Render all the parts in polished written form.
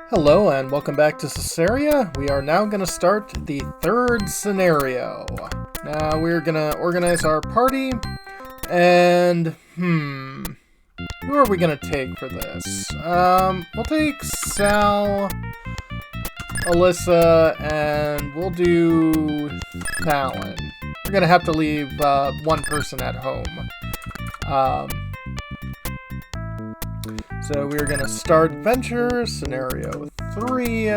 Hello and welcome back to Sorceria. We are now going to start the third scenario. Now we're going to organize our party and, who are we going to take for this? We'll take Sal, Alyssa, and we'll do Talon. We're going to have to leave one person at home. So we're going to start adventure, scenario 3,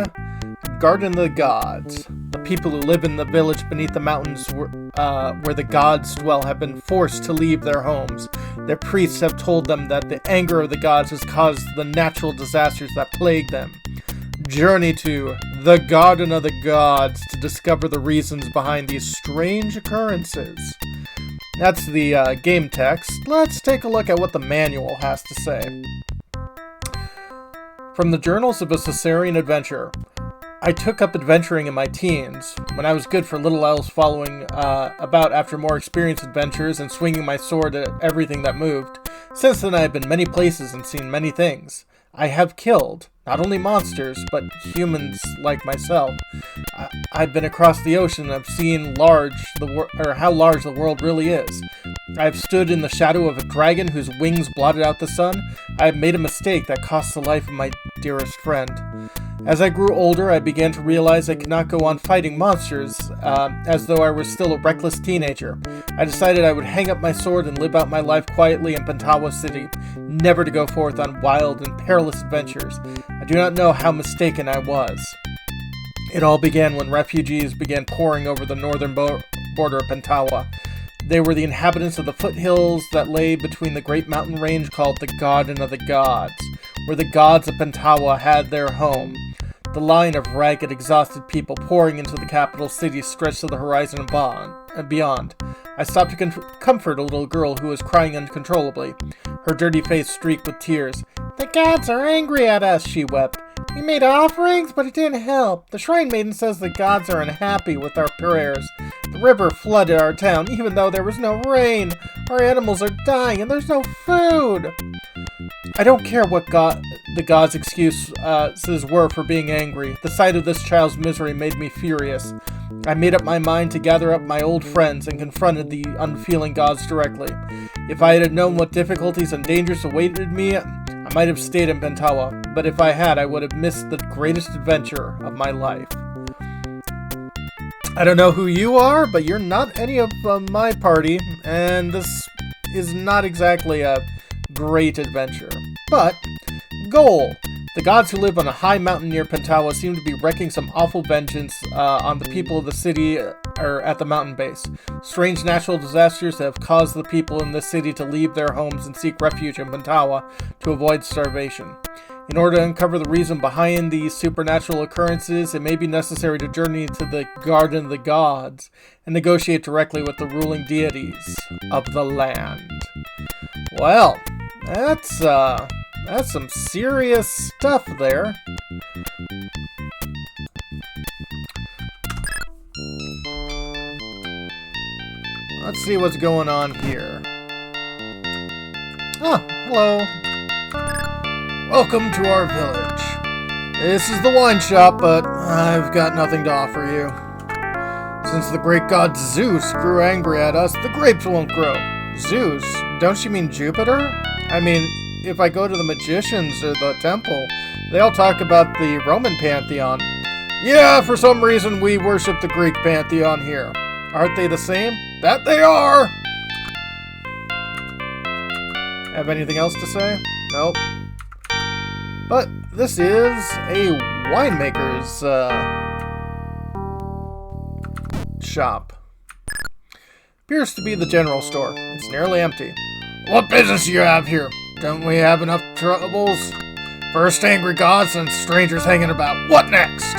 Garden of the Gods. The people who live in the village beneath the mountains where the gods dwell have been forced to leave their homes. Their priests have told them that the anger of the gods has caused the natural disasters that plague them. Journey to the Garden of the Gods to discover the reasons behind these strange occurrences. That's the game text. Let's take a look at what the manual has to say. From the Journals of a Sorcerian Adventurer. I took up adventuring in my teens, when I was good for little else following about after more experienced adventures and swinging my sword at everything that moved. Since then I have been many places and seen many things. I have killed, not only monsters, but humans like myself. I've been across the ocean and I've seen how large the world really is. I have stood in the shadow of a dragon whose wings blotted out the sun. I have made a mistake that cost the life of my dearest friend. As I grew older, I began to realize I could not go on fighting monsters as though I were still a reckless teenager. I decided I would hang up my sword and live out my life quietly in Pentawa City, never to go forth on wild and perilous adventures. I do not know how mistaken I was. It all began when refugees began pouring over the northern border of Pentawa. They were the inhabitants of the foothills that lay between the great mountain range called the Garden of the Gods, where the gods of Pentawa had their home. The line of ragged, exhausted people pouring into the capital city stretched to the horizon and beyond. I stopped to comfort a little girl who was crying uncontrollably, her dirty face streaked with tears. "The gods are angry at us," she wept. "We made offerings, but it didn't help. The shrine maiden says the gods are unhappy with our prayers. The river flooded our town, even though there was no rain. Our animals are dying, and there's no food." I don't care what the gods' excuses were for being angry. The sight of this child's misery made me furious. I made up my mind to gather up my old friends and confronted the unfeeling gods directly. If I had known what difficulties and dangers awaited me, I might have stayed in Pentawa, but if I had, I would have missed the greatest adventure of my life. I don't know who you are, but you're not any of my party, and this is not exactly a great adventure. But, goal! The gods who live on a high mountain near Pentawa seem to be wreaking some awful vengeance on the people of the city or at the mountain base. Strange natural disasters have caused the people in this city to leave their homes and seek refuge in Pentawa to avoid starvation. In order to uncover the reason behind these supernatural occurrences, it may be necessary to journey to the Garden of the Gods and negotiate directly with the ruling deities of the land. Well, that's some serious stuff there. Let's see what's going on here. Oh, hello. Welcome to our village. This is the wine shop, but I've got nothing to offer you. Since the great god Zeus grew angry at us, the grapes won't grow. Zeus? Don't you mean Jupiter? I mean, if I go to the magicians or the temple, they all talk about the Roman pantheon. Yeah, for some reason we worship the Greek pantheon here. Aren't they the same? That they are! Have anything else to say? Nope. But this is a winemaker's shop. Appears to be the general store. It's nearly empty. What business do you have here? Don't we have enough troubles? First angry gods and strangers hanging about. What next?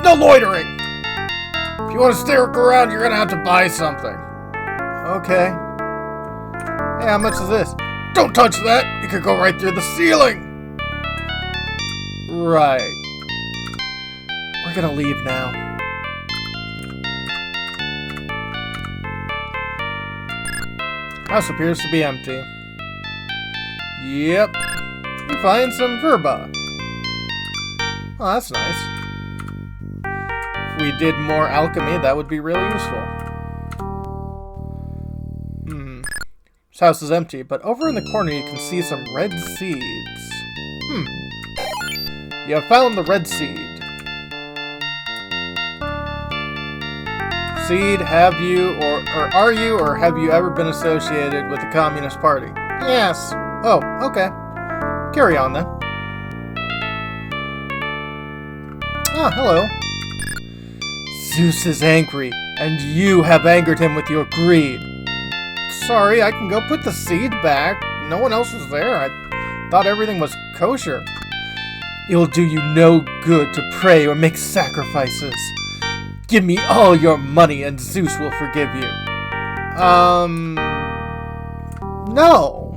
No loitering! If you want to stick around, you're gonna have to buy something. Okay. Hey, how much is this? Don't touch that! It could go right through the ceiling! Right. We're gonna leave now. House appears to be empty. Yep. We find some verba. Oh, that's nice. If we did more alchemy, that would be really useful. This house is empty, but over in the corner you can see some red seeds. You have found the red seed. Seed, have you, or are you, or have you ever been associated with the Communist Party? Yes. Oh, okay. Carry on then. Ah, hello. Zeus is angry, and you have angered him with your greed. Sorry, I can go put the seed back. No one else was there. I thought everything was kosher. It will do you no good to pray or make sacrifices. Give me all your money and Zeus will forgive you. No.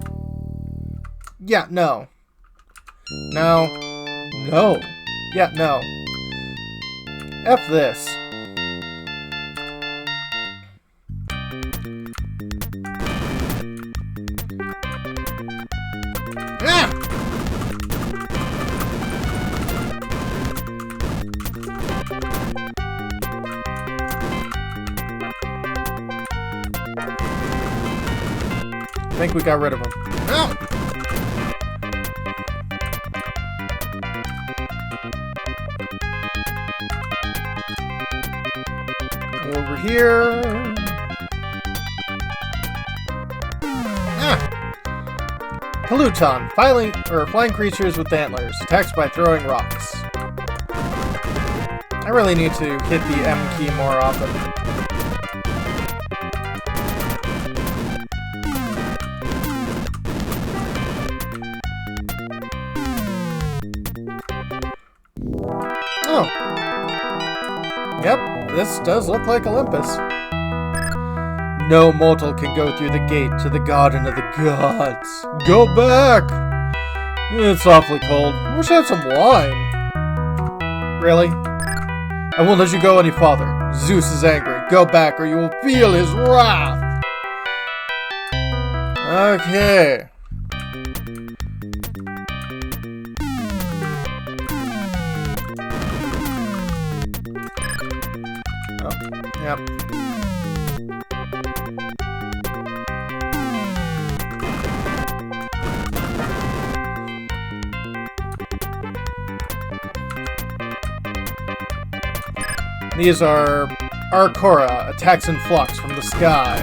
Yeah, no. No. No. Yeah, no. F this. Ah! I think we got rid of him. Oh! Over here. Peloton, flying creatures with antlers, attacks by throwing rocks. I really need to hit the M key more often. Oh. Yep, this does look like Olympus. No mortal can go through the gate to the garden of the gods. Go back! It's awfully cold. I wish I had some wine. Really? I won't let you go any farther. Zeus is angry. Go back or you will feel his wrath. Okay. Oh, yep. These are Arcora, attacks in flux from the sky.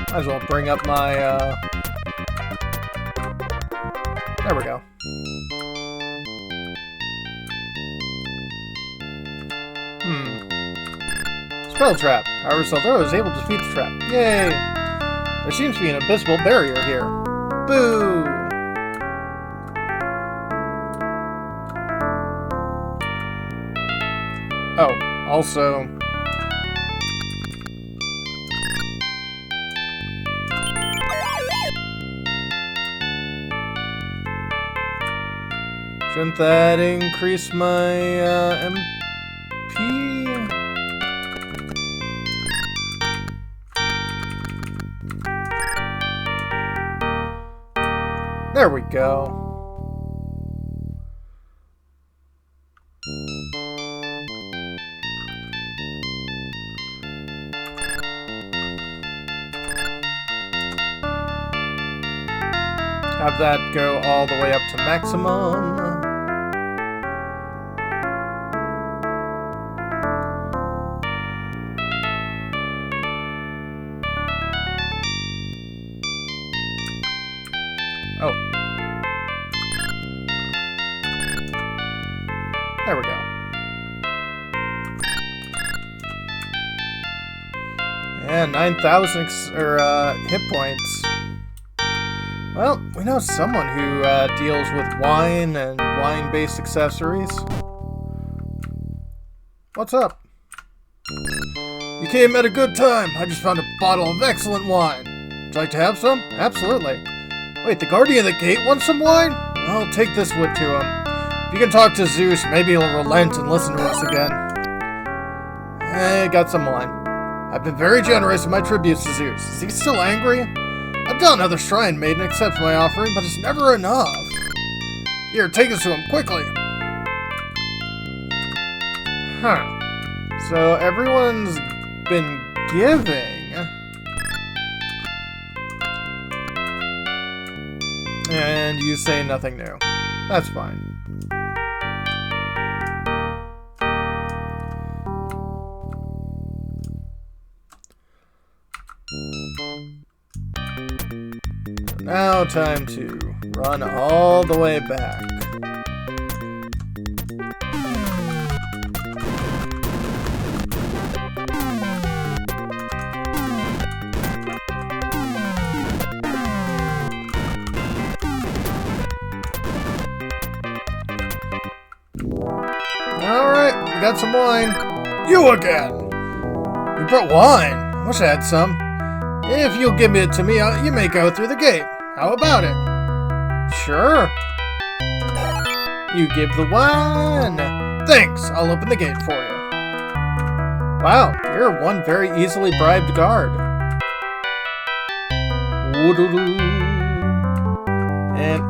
Might as well bring up my, there we go. Spell trap. However, Saldoro is able to defeat the trap. Yay! There seems to be an invisible barrier here. Boo! Oh, also... shouldn't that increase my MP? There we go. Have that go all the way up to maximum. Oh. There we go. And 9,000 hit points. Well, we know someone who deals with wine and wine-based accessories. What's up? You came at a good time. I just found a bottle of excellent wine. Would you like to have some? Absolutely. Wait, the guardian of the gate wants some wine? I'll take this wood to him. If you can talk to Zeus, maybe he'll relent and listen to us again. Hey, got some wine. I've been very generous in my tributes to Zeus. Is he still angry? I've done other shrine maiden accept my offering, but it's never enough. Here, take us to him, quickly. Huh. So everyone's been giving. And you say nothing new. That's fine. Now time to run all the way back. Alright, we got some wine. You again! You brought wine? I wish I had some. If you'll give it to me, you may go through the gate. How about it? Sure. You give the wine. Thanks, I'll open the gate for you. Wow, you're one very easily bribed guard. And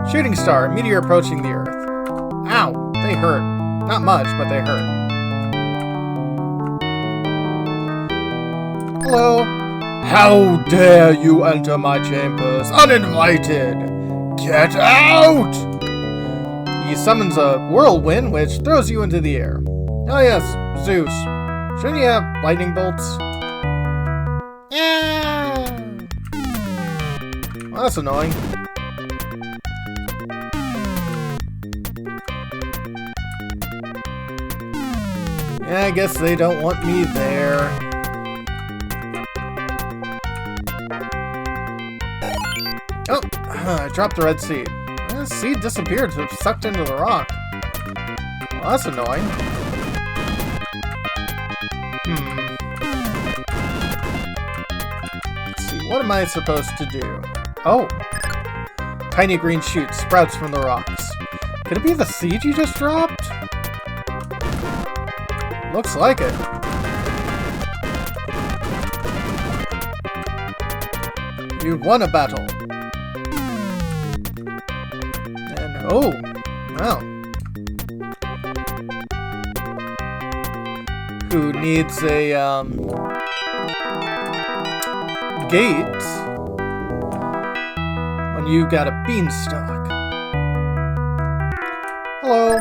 shooting star, meteor approaching the Earth. Ow, they hurt. Not much, but they hurt. Hello. How dare you enter my chambers uninvited? Get out! He summons a whirlwind which throws you into the air. Oh yes, Zeus. Shouldn't you have lightning bolts? Yeah. Well, that's annoying. Yeah, I guess they don't want me there. Oh, I dropped the red seed. The seed disappeared, so it sucked into the rock. Well, that's annoying. Let's see, what am I supposed to do? Oh! Tiny green shoot sprouts from the rocks. Could it be the seed you just dropped? Looks like it. You've won a battle. Oh, wow. Who needs a, gate when you've got a beanstalk? Hello.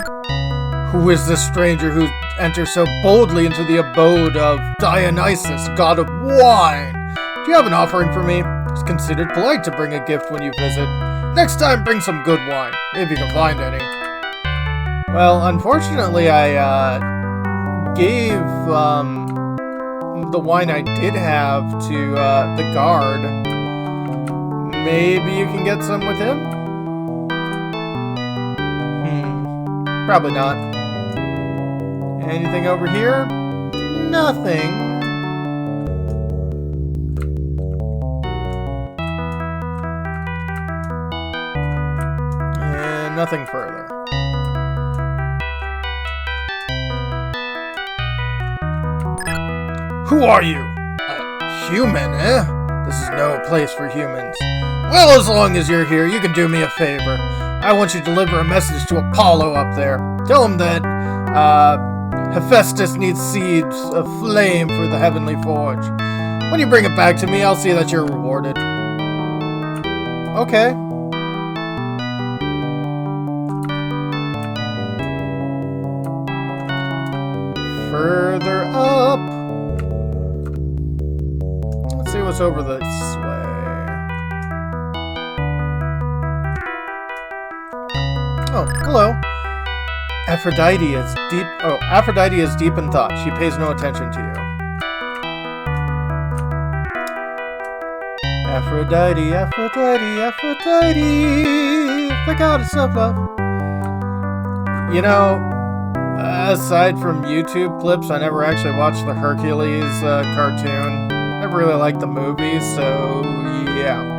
Who is this stranger who enters so boldly into the abode of Dionysus, god of wine? Do you have an offering for me? It's considered polite to bring a gift when you visit. Next time, bring some good wine, if you can find any. Well, unfortunately, I gave the wine I did have to the guard. Maybe you can get some with him? Probably not. Anything over here? Nothing. Nothing further. Who are you? A human, eh? This is no place for humans. Well, as long as you're here, you can do me a favor. I want you to deliver a message to Apollo up there. Tell him that, Hephaestus needs seeds of flame for the heavenly forge. When you bring it back to me, I'll see that you're rewarded. Okay. Further up. Let's see what's over this way. Oh, hello. Aphrodite is deep in thought. She pays no attention to you. Aphrodite, Aphrodite, Aphrodite, the goddess of love. You know, aside from YouTube clips, I never actually watched the Hercules cartoon. Never really liked the movie, so yeah.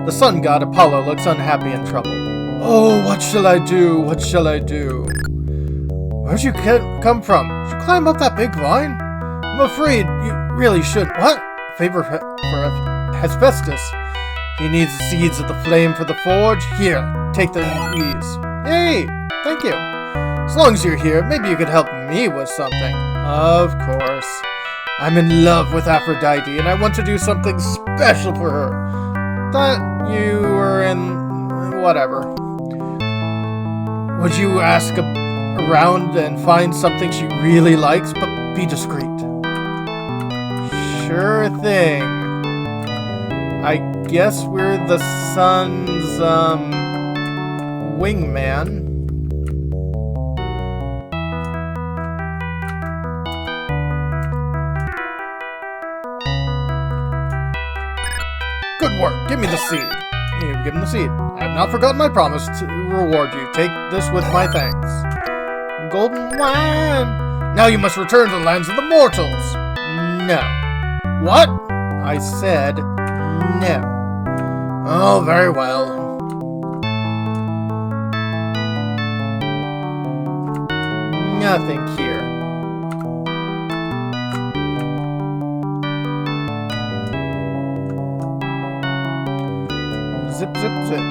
The sun god Apollo looks unhappy and troubled. Oh, what shall I do? What shall I do? Where'd you come from? Did you climb up that big vine? I'm afraid you really shouldn't. What? Favor for Hephaestus. He needs the seeds of the flame for the forge. Here, take these. Yay! Thank you. As long as you're here, maybe you could help me with something. Of course. I'm in love with Aphrodite, and I want to do something special for her. Thought you were in... whatever. Would you ask around and find something she really likes, but be discreet? Sure thing. I guess we're the sun's, wingman. Good work. Give me the seed. You've given the seed. I have not forgotten my promise to reward you. Take this with my thanks. Golden wine. Now you must return to the lands of the mortals. No. What? I said no. Oh, very well. Nothing here. Zip, zip, zip.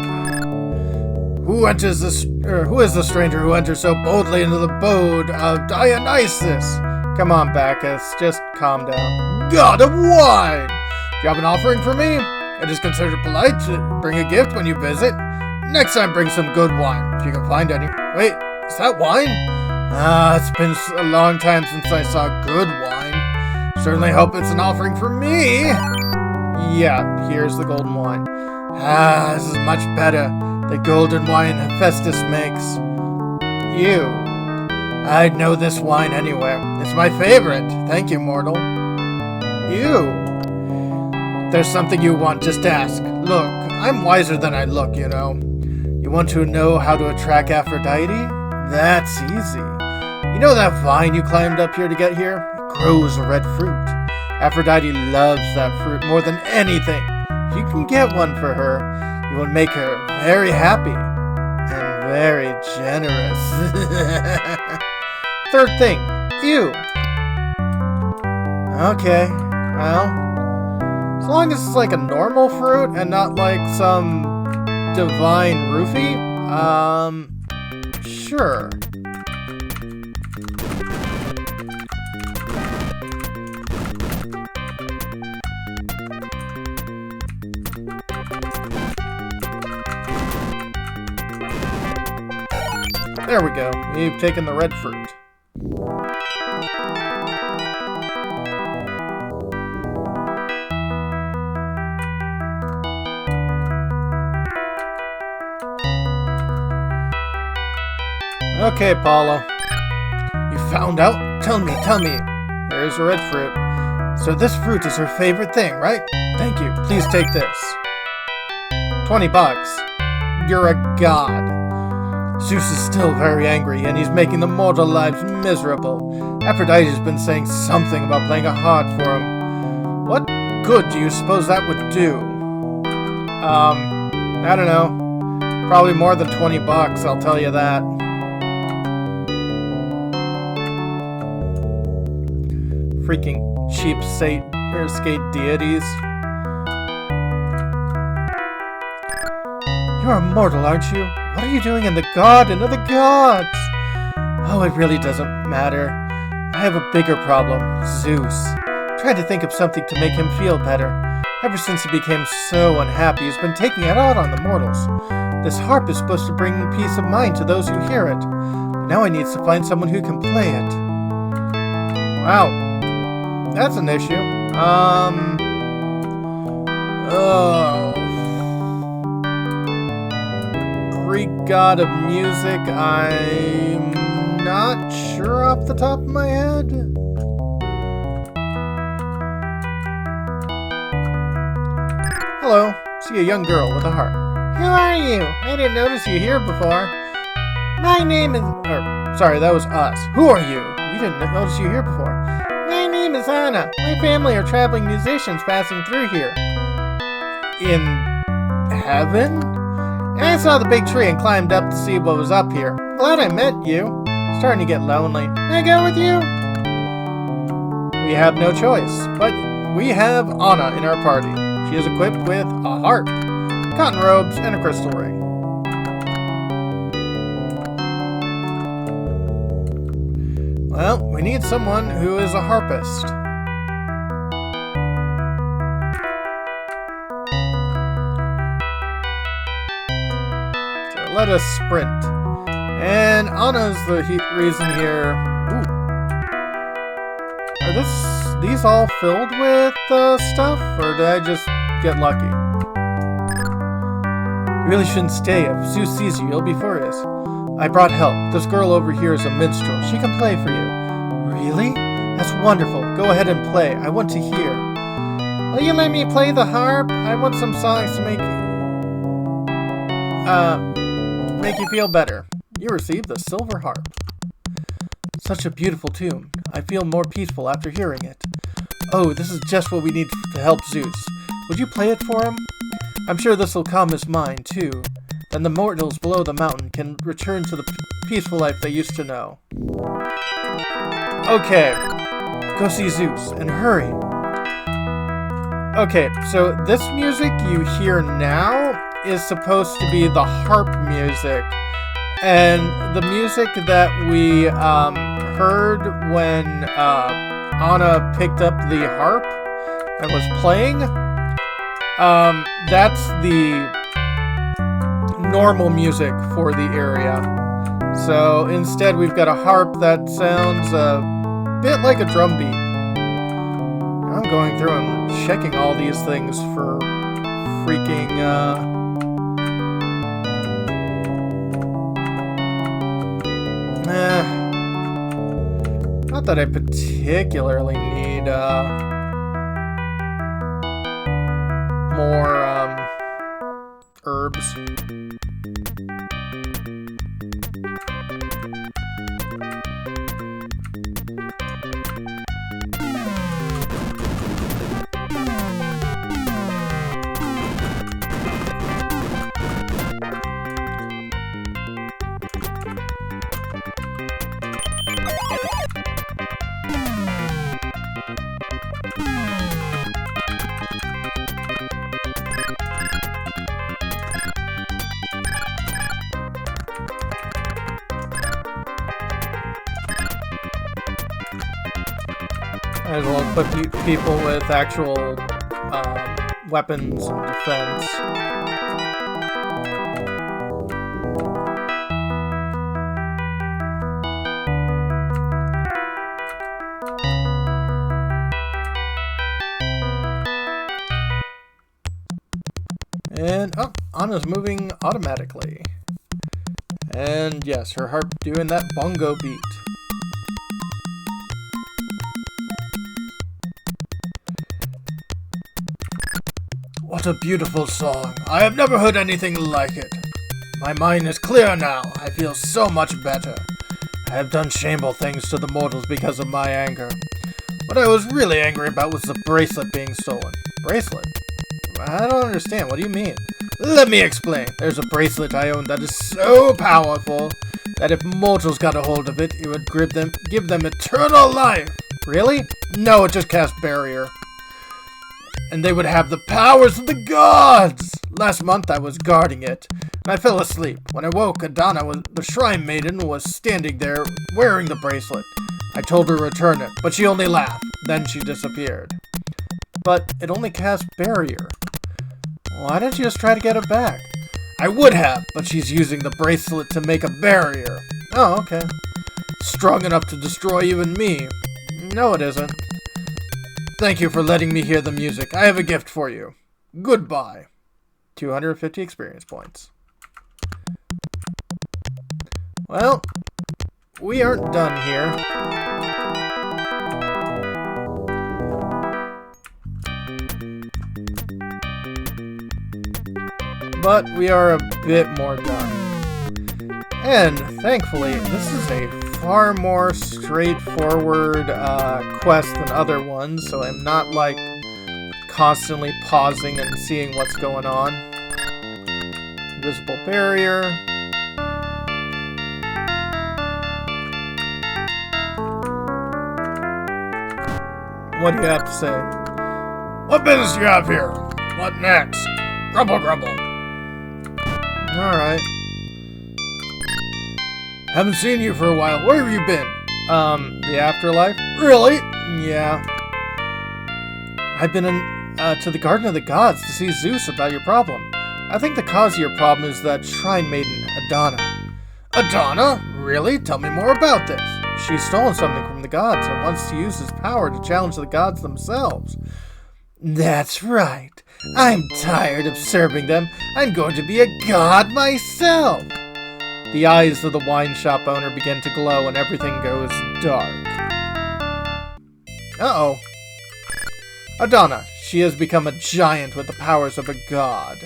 Who is the stranger who enters so boldly into the abode of Dionysus? Come on, Bacchus, just calm down. God of wine! Do you have an offering for me? It is considered polite to bring a gift when you visit. Next time, bring some good wine, if you can find any. Wait, is that wine? It's been a long time since I saw good wine. Certainly hope it's an offering for me. Yeah, here's the golden wine. This is much better. The golden wine Hephaestus makes. You. I'd know this wine anywhere. It's my favorite. Thank you, mortal. You. If there's something you want, just ask. Look, I'm wiser than I look, you know. You want to know how to attract Aphrodite? That's easy. You know that vine you climbed up here to get here? It grows a red fruit. Aphrodite loves that fruit more than anything. If you can get one for her, you will make her very happy and very generous. Third thing, you. Okay, well, as long as it's like a normal fruit and not like some divine roofie, sure. There we go. We've taken the red fruit. Okay, Paulo. You found out? Tell me. Here's a red fruit. So this fruit is her favorite thing, right? Thank you. Please take this. $20. You're a god. Zeus is still very angry, and he's making the mortal lives miserable. Aphrodite's been saying something about playing a harp for him. What good do you suppose that would do? I don't know. Probably more than $20, I'll tell you that. Freaking cheap skate deities. You're immortal, aren't you? What are you doing in the garden of the gods? Oh, it really doesn't matter. I have a bigger problem. Zeus. Tried to think of something to make him feel better. Ever since he became so unhappy, he's been taking it out on the mortals. This harp is supposed to bring peace of mind to those who hear it. But now I need to find someone who can play it. Wow. That's an issue. Greek god of music, I'm not sure off the top of my head. Hello, see a young girl with a harp. Who are you? I didn't notice you here before. My name is... sorry, that was us. Who are you? We didn't notice you here before. My name is Anna. My family are traveling musicians passing through here. In heaven? I saw the big tree and climbed up to see what was up here. Glad I met you. starting to get lonely. May I go with you? We have no choice, but we have Anna in our party. She is equipped with a harp, cotton robes, and a crystal ring. Well, we need someone who is a harpist. So let us sprint. And Anna's the reason here. Ooh. Are these all filled with stuff, or did I just get lucky? You really shouldn't stay. If Zeus sees you, he'll be furious. I brought help. This girl over here is a minstrel. She can play for you. Really? That's wonderful. Go ahead and play. I want to hear. Will you let me play the harp? I want some songs to make you feel better. You received the silver harp. Such a beautiful tune. I feel more peaceful after hearing it. Oh, this is just what we need to help Zeus. Would you play it for him? I'm sure this will calm his mind, too. Then the mortals below the mountain can return to the peaceful life they used to know. Okay. Go see Zeus, and hurry. Okay, so this music you hear now is supposed to be the harp music. And the music that we heard when Anna picked up the harp and was playing, that's the normal music for the area. So instead we've got a harp that sounds a bit like a drum beat. I'm going through and checking all these things for freaking not that I particularly need more herbs. Might as well equip people with actual weapons and defense. And, oh, Anna's moving automatically. And yes, her harp doing that bongo beat. What a beautiful song. I have never heard anything like it. My mind is clear now. I feel so much better. I have done shameful things to the mortals because of my anger. What I was really angry about was the bracelet being stolen. Bracelet? I don't understand. What do you mean? Let me explain. There's a bracelet I own that is so powerful that if mortals got a hold of it, it would give them eternal life. Really? No, it just casts barrier. And they would have the powers of the gods! Last month I was guarding it, and I fell asleep. When I woke, Adana, the shrine maiden, was standing there wearing the bracelet. I told her to return it, but she only laughed. Then she disappeared. But it only cast barrier. Why didn't you just try to get it back? I would have, but she's using the bracelet to make a barrier. Oh, okay. Strong enough to destroy you and me. No, it isn't. Thank you for letting me hear the music. I have a gift for you. Goodbye. 250 experience points. Well, we aren't done here. But we are a bit more done. And thankfully, this is a far more straightforward quest than other ones, so I'm not like constantly pausing and seeing what's going on. Invisible barrier. What do you have to say? What business do you have here? What next? Grumble, grumble. Alright. Haven't seen you for a while. Where have you been? The afterlife? Really? Yeah. I've been to the Garden of the Gods to see Zeus about your problem. I think the cause of your problem is that shrine maiden, Adana. Adana? Really? Tell me more about this. She's stolen something from the gods and wants to use his power to challenge the gods themselves. That's right. I'm tired of serving them. I'm going to be a god myself. The eyes of the wine shop owner begin to glow and everything goes dark. Uh-oh. Adana. She has become a giant with the powers of a god.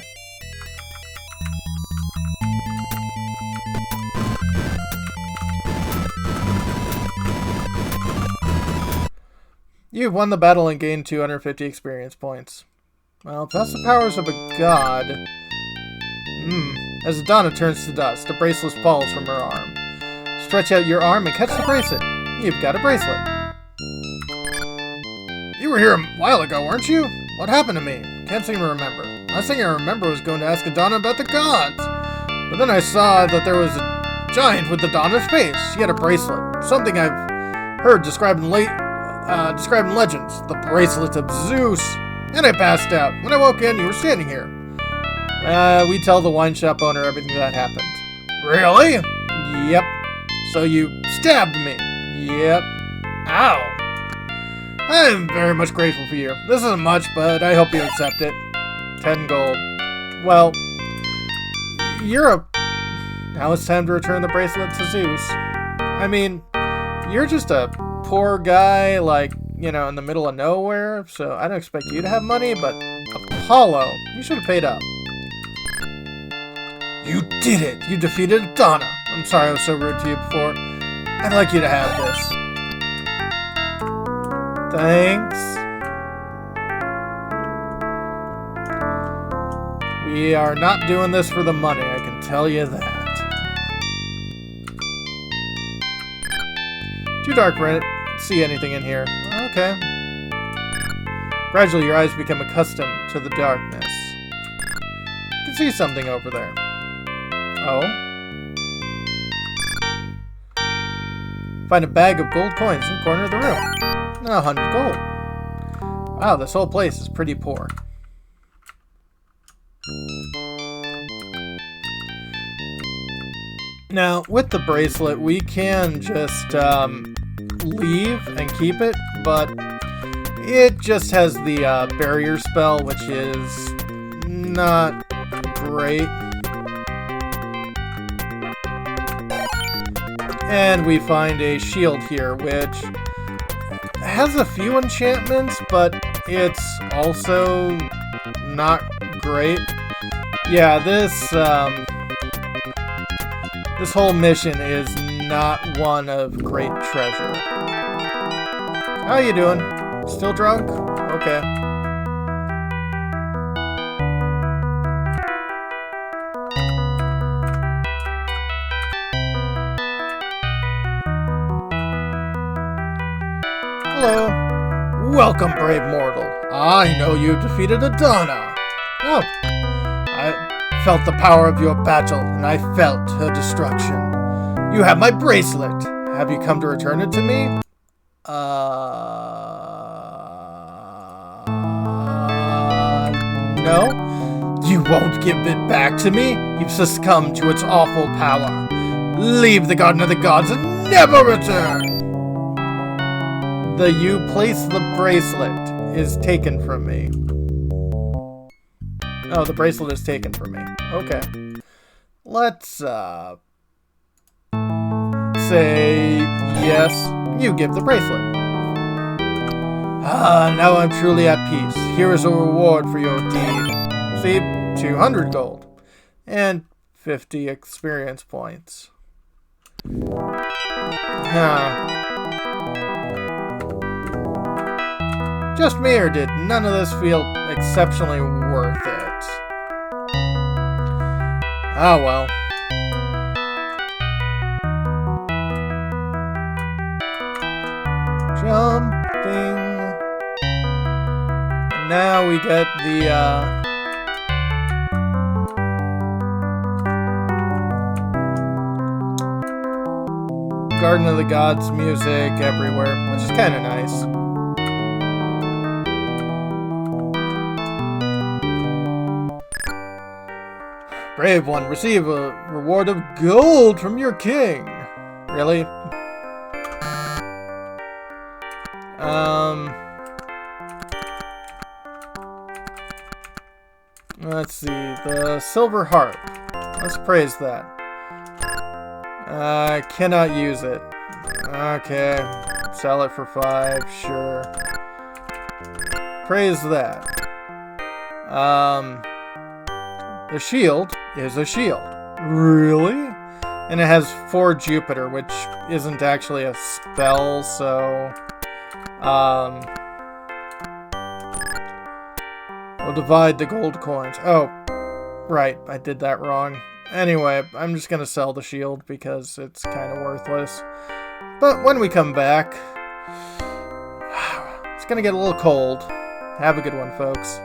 You've won the battle and gained 250 experience points. Well, if that's the powers of a god... As Adana turns to dust, a bracelet falls from her arm. Stretch out your arm and catch the bracelet. You've got a bracelet. You were here a while ago, weren't you? What happened to me? Can't seem to remember. Last thing I remember was going to ask Adana about the gods. But then I saw that there was a giant with Adana's face. She had a bracelet. Something I've heard described in legends. The bracelet of Zeus. And I passed out. When I woke in, you were standing here. We tell the wine shop owner everything that happened. Really? Yep. So you stabbed me? Yep. Ow. I'm very much grateful for you. This isn't much, but I hope you accept it. 10 gold. Well, now it's time to return the bracelet to Zeus. I mean, you're just a poor guy, like, you know, in the middle of nowhere, so I don't expect you to have money, but Apollo, you should have paid up. You did it! You defeated Adana! I'm sorry I was so rude to you before. I'd like you to have this. Thanks. We are not doing this for the money, I can tell you that. Too dark for it. See anything in here. Okay. Gradually, your eyes become accustomed to the darkness. You can see something over there. Oh? Find a bag of gold coins in the corner of the room. 100 gold. Wow, this whole place is pretty poor. Now, with the bracelet, we can just leave and keep it, but it just has the barrier spell, which is not great. And we find a shield here, which has a few enchantments, but it's also not great. Yeah, this whole mission is not one of great treasure. How you doing? Still drunk? Okay. Hello. Welcome, brave mortal. I know you defeated Adana. Oh. I felt the power of your battle, and I felt her destruction. You have my bracelet. Have you come to return it to me? No? You won't give it back to me? You've succumbed to its awful power. Leave the Garden of the Gods and never return! You place the bracelet is taken from me. Oh, the bracelet is taken from me. Okay. Let's, say yes. You give the bracelet. Now I'm truly at peace. Here is a reward for your deed. See, 200 gold. And 50 experience points. Just me, or did none of this feel exceptionally worth it? Oh well. Jumping now we get the, Garden of the Gods music everywhere, which is kind of nice. Brave one, receive a reward of gold from your king. Really? Let's see, the silver harp. Let's praise that. I cannot use it. Okay, sell it for 5, sure. Praise that. The shield is a shield. Really? And it has 4 Jupiter, which isn't actually a spell, so... we'll divide the gold coins. Oh, right, I did that wrong. Anyway, I'm just gonna sell the shield because it's kind of worthless. But when we come back, it's gonna get a little cold. Have a good one, folks.